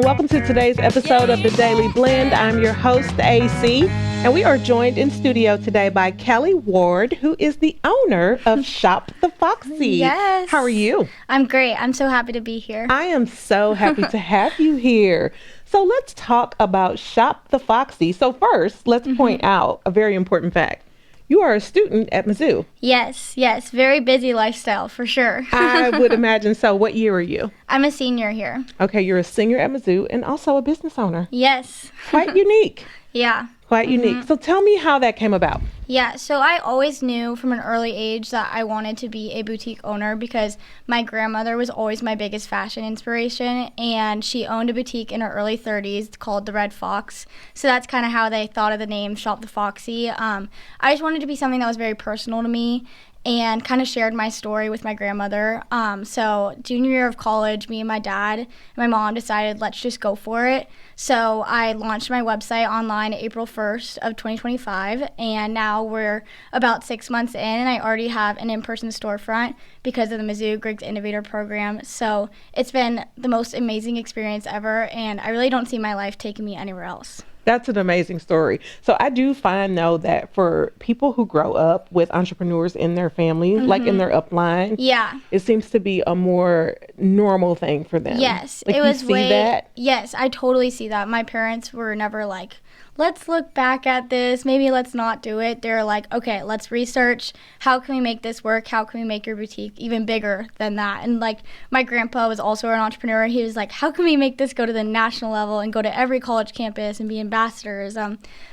welcome to today's episode of The Daily Blend. I'm your host, AC, and we are joined in studio today by Kalli Ward, who is the owner of Shop the Foxxy. Yes. How are you? I'm great. I'm so happy to be here. I am so happy to have you here. So let's talk about Shop the Foxxy. So first, let's point out a very important fact. You are a student at Mizzou. Yes. Very busy lifestyle, for sure. I would imagine so. What year are you? I'm a senior here. Okay, you're a senior at Mizzou and also a business owner. Yes. Quite unique. Yeah. Quite unique. So tell me how that came about. Yeah, so I always knew from an early age that I wanted to be a boutique owner because my grandmother was always my biggest fashion inspiration, and she owned a boutique in her early 30s called the Red Fox. So that's kind of how they thought of the name Shop the Foxy. I just wanted to be something that was very personal to me and kind of shared my story with my grandmother. So junior year of college, me and my dad and my mom decided, let's just go for it. So I launched my website online April 1st of 2025, and now we're about 6 months in, and I already have an in-person storefront because of the Mizzou Griggs Innovator Program. So it's been the most amazing experience ever, and I really don't see my life taking me anywhere else. That's an amazing story. So I do find, though, that for people who grow up with entrepreneurs in their family, like in their upline, it seems to be a more normal thing for them. Yes, like, it was that? Yes, I totally see that. My parents were never like, let's look back at this. Maybe let's not do it. They're like, okay, let's research. How can we make this work? How can we make your boutique even bigger than that? And like my grandpa was also an entrepreneur. He was like, how can we make this go to the national level and go to every college campus and be ambassadors?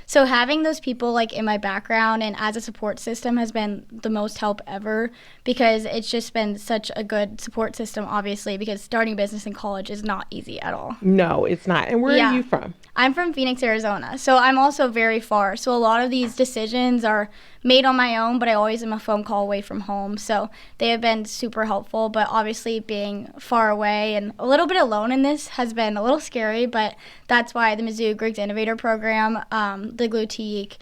So having those people like in my background and as a support system has been the most help ever, because it's just been such a good support system, obviously, because starting a business in college is not easy at all. No, it's not. And where are you from? I'm from Phoenix, Arizona, so I'm also very far. So a lot of these decisions are made on my own, but I always am a phone call away from home. So they have been super helpful, but obviously being far away and a little bit alone in this has been a little scary, but that's why the Mizzou Griggs Innovator Program, the Glutique,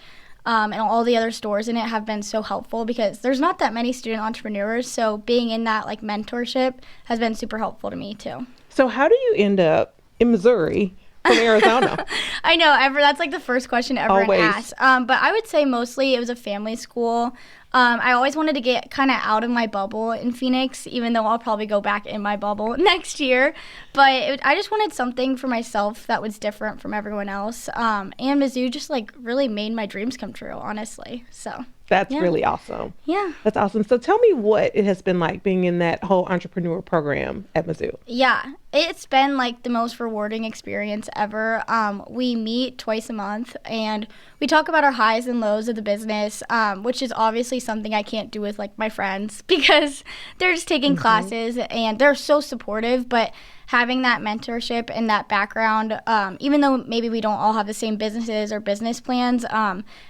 and all the other stores in it have been so helpful because there's not that many student entrepreneurs, so being in that like mentorship has been super helpful to me too. So how do you end up in Missouri from Arizona? I know, that's like the first question everyone asks. But I would say mostly it was a family school. I always wanted to get kind of out of my bubble in Phoenix, even though I'll probably go back in my bubble next year. But I just wanted something for myself that was different from everyone else. And Mizzou just like really made my dreams come true, honestly. So that's really awesome. Yeah. That's awesome. So tell me what it has been like being in that whole entrepreneur program at Mizzou. Yeah, it's been like the most rewarding experience ever. We meet twice a month and we talk about our highs and lows of the business, which is obviously something I can't do with like my friends because they're just taking classes and they're so supportive, but having that mentorship and that background, even though maybe we don't all have the same businesses or business plans,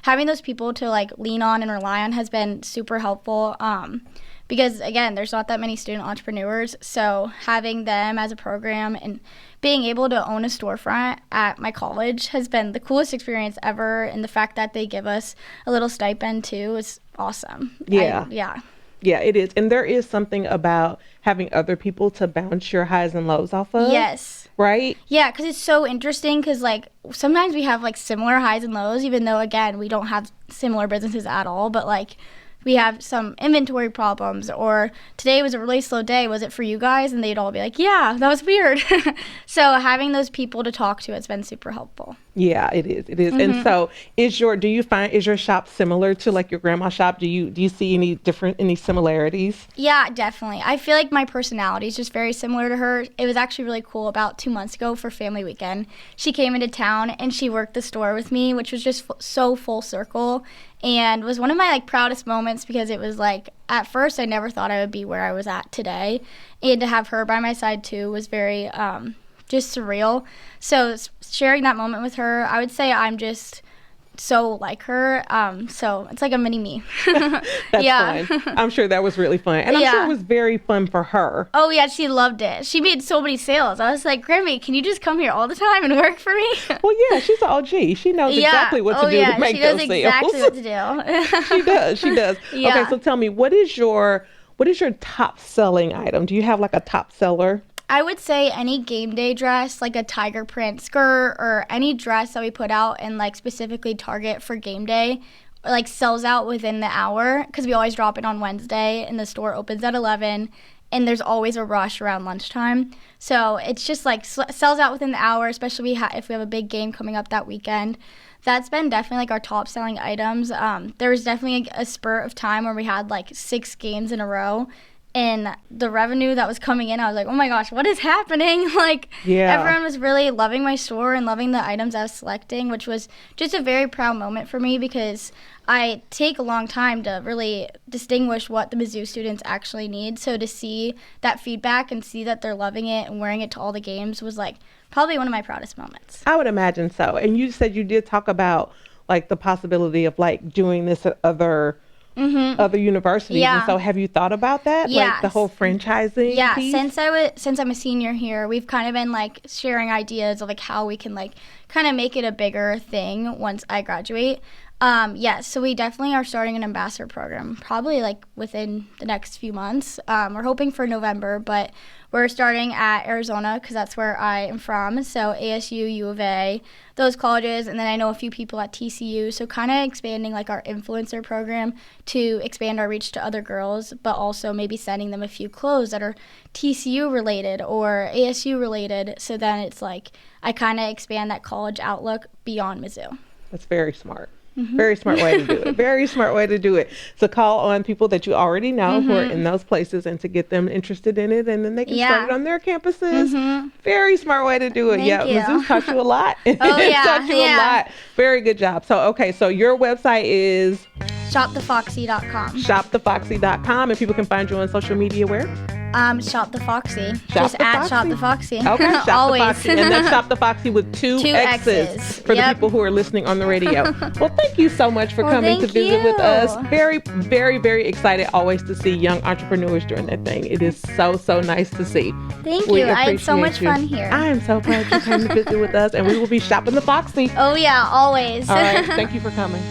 having those people to like lean on and rely on has been super helpful. Because again, there's not that many student entrepreneurs, so having them as a program and being able to own a storefront at my college has been the coolest experience ever, and the fact that they give us a little stipend too is awesome. Yeah, it is. And there is something about having other people to bounce your highs and lows off of. Yes. Right? Yeah, because it's so interesting because, like, sometimes we have, like, similar highs and lows, even though, again, we don't have similar businesses at all. But, like, we have some inventory problems, or today was a really slow day. Was it for you guys? And they'd all be like, yeah, that was weird. So having those people to talk to has been super helpful. Yeah, it is. It is. And so is your shop similar to like your grandma's shop? Do you see any similarities? Yeah, definitely. I feel like my personality is just very similar to her. It was actually really cool about 2 months ago for family weekend. She came into town and she worked the store with me, which was just so full circle and was one of my like proudest moments because it was like at first I never thought I would be where I was at today, and to have her by my side too was very just surreal. So sharing that moment with her, I would say I'm just so like her. So it's like a mini me. That's fun. I'm sure that was really fun. And I'm sure it was very fun for her. Oh, yeah, she loved it. She made so many sales. I was like, Grammy, can you just come here all the time and work for me? Well, yeah, she's an OG. She knows exactly what to do to make those sales. She knows exactly what to do. She does. Yeah. Okay, so tell me, what is your top selling item? Do you have like a top seller? I would say any game day dress, like a tiger print skirt or any dress that we put out and like specifically target for game day, like sells out within the hour because we always drop it on Wednesday and the store opens at 11 and there's always a rush around lunchtime. So it's just like sells out within the hour, especially if we have a big game coming up that weekend. That's been definitely like our top selling items. There was definitely a spurt of time where we had like 6 games in a row. And the revenue that was coming in, I was like, oh my gosh, what is happening? Like, everyone was really loving my store and loving the items I was selecting, which was just a very proud moment for me because I take a long time to really distinguish what the Mizzou students actually need. So to see that feedback and see that they're loving it and wearing it to all the games was like probably one of my proudest moments. I would imagine so. And you said you did talk about like the possibility of like doing this at other universities. Yeah. And so have you thought about that? Yes. Like the whole franchising piece? Since I'm a senior here, we've kind of been like sharing ideas of like how we can like kind of make it a bigger thing once I graduate. So we definitely are starting an ambassador program probably like within the next few months. We're hoping for November, but we're starting at Arizona because that's where I am from. So ASU, U of A, those colleges, and then I know a few people at TCU. So kind of expanding like our influencer program to expand our reach to other girls, but also maybe sending them a few clothes that are TCU related or ASU related. So then it's like I kind of expand that college outlook beyond Mizzou. That's very smart. Very smart way to do it. Very smart way to do it. So call on people that you already know who are in those places and to get them interested in it, and then they can start it on their campuses. Very smart way to do it. Thank you. Mizzou's taught you a lot. Oh, yeah. Taught you a lot. Very good job. So, so your website is? ShopTheFoxxy.com. ShopTheFoxxy.com, and people can find you on social media where? Shop the Foxxy. Just at Shop the Foxxy. Okay, Shop Always. the Foxxy. And that's Shop the Foxxy with two X's for the people who are listening on the radio. Well, thank you so much for coming to visit with us. Very, very, very excited always to see young entrepreneurs doing their thing. It is so, so nice to see. Thank you. I had so much fun here. I am so glad you came to visit with us, and we will be shopping the Foxy. Oh, yeah, always. All right. Thank you for coming.